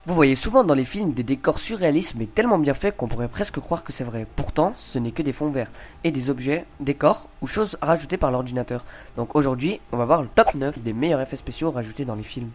Vous voyez souvent dans les films des décors surréalistes mais tellement bien faits qu'on pourrait presque croire que c'est vrai. Pourtant, ce n'est que des fonds verts et des objets, décors ou choses rajoutées par l'ordinateur. Donc aujourd'hui, on va voir le top 9 des meilleurs effets spéciaux rajoutés dans les films.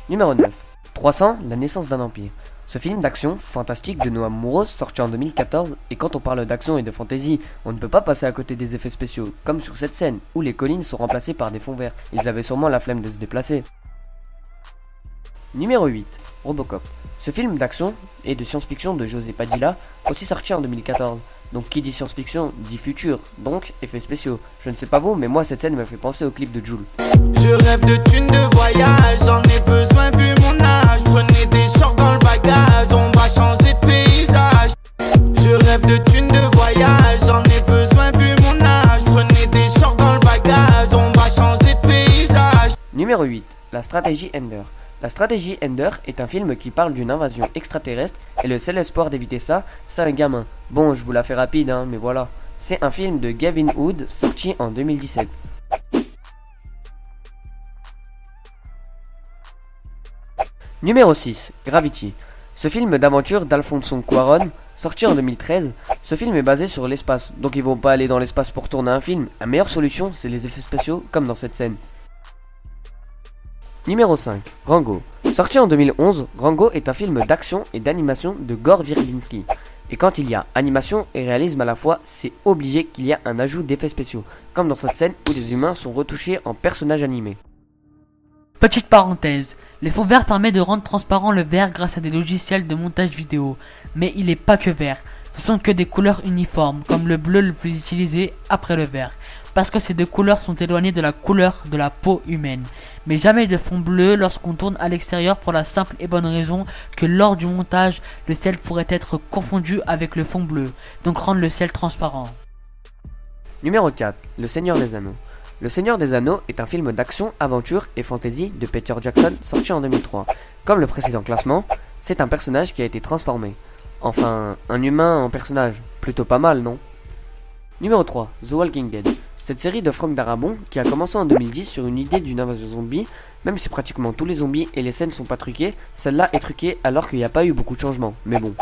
Numéro 9. 300, la naissance d'un empire. Ce film d'action fantastique de Noah Munro, sorti en 2014, et quand on parle d'action et de fantasy, on ne peut pas passer à côté des effets spéciaux, comme sur cette scène, où les collines sont remplacées par des fonds verts. Ils avaient sûrement la flemme de se déplacer. Numéro 8. Robocop. Ce film d'action et de science-fiction de José Padilla, aussi sorti en 2014. Donc qui dit science-fiction, dit futur, donc effets spéciaux. Je ne sais pas vous, mais moi cette scène m'a fait penser au clip de Jul. Je rêve de thunes de voyage, j'en ai besoin vu mon âge. Prenez des shorts dans le bagage, on va changer de paysage. Je rêve de thunes de voyage, j'en ai besoin vu mon âge. Prenez des shorts dans le bagage, on va changer de paysage. Numéro 8. La stratégie Ender. La stratégie Ender est un film qui parle d'une invasion extraterrestre et le seul espoir d'éviter ça, c'est un gamin. Bon, je vous la fais rapide, mais voilà. C'est un film de Gavin Hood sorti en 2017. Numéro 6. Gravity. Ce film d'aventure d'Alfonso Cuarón, sorti en 2013, ce film est basé sur l'espace, donc ils vont pas aller dans l'espace pour tourner un film. La meilleure solution, c'est les effets spéciaux, comme dans cette scène. Numéro 5. Rango. Sorti en 2011, Rango est un film d'action et d'animation de Gore Verbinski. Et quand il y a animation et réalisme à la fois, c'est obligé qu'il y a un ajout d'effets spéciaux, comme dans cette scène où les humains sont retouchés en personnages animés. Petite parenthèse, les fonds verts permettent de rendre transparent le vert grâce à des logiciels de montage vidéo. Mais il n'est pas que vert, ce sont que des couleurs uniformes, comme le bleu le plus utilisé après le vert. Parce que ces deux couleurs sont éloignées de la couleur de la peau humaine. Mais jamais de fond bleu lorsqu'on tourne à l'extérieur pour la simple et bonne raison que lors du montage, le ciel pourrait être confondu avec le fond bleu, donc rendre le ciel transparent. Numéro 4. Le Seigneur des Anneaux. Le Seigneur des Anneaux est un film d'action, aventure et fantasy de Peter Jackson sorti en 2003. Comme le précédent classement, c'est un personnage qui a été transformé. Enfin, un humain en personnage. Plutôt pas mal, non? Numéro 3. The Walking Dead. Cette série de Frank Darabont qui a commencé en 2010 sur une idée d'une invasion zombie, même si pratiquement tous les zombies et les scènes sont pas truquées, celle-là est truquée alors qu'il n'y a pas eu beaucoup de changements, mais bon.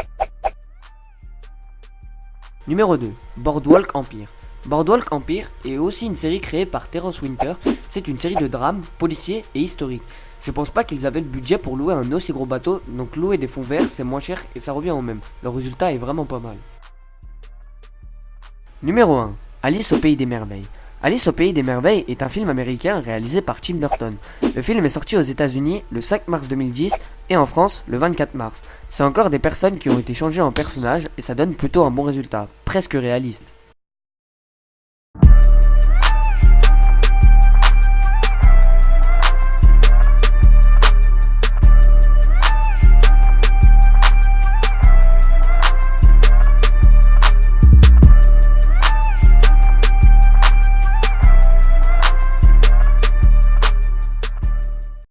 Numéro 2. Boardwalk Empire. Boardwalk Empire est aussi une série créée par Terence Winter, c'est une série de drames, policiers et historiques. Je pense pas qu'ils avaient le budget pour louer un aussi gros bateau, donc louer des fonds verts c'est moins cher et ça revient au même. Le résultat est vraiment pas mal. Numéro 1. Alice au Pays des Merveilles. Alice au Pays des Merveilles est un film américain réalisé par Tim Burton. Le film est sorti aux États-Unis le 5 mars 2010 et en France le 24 mars. C'est encore des personnes qui ont été changées en personnages et ça donne plutôt un bon résultat, presque réaliste.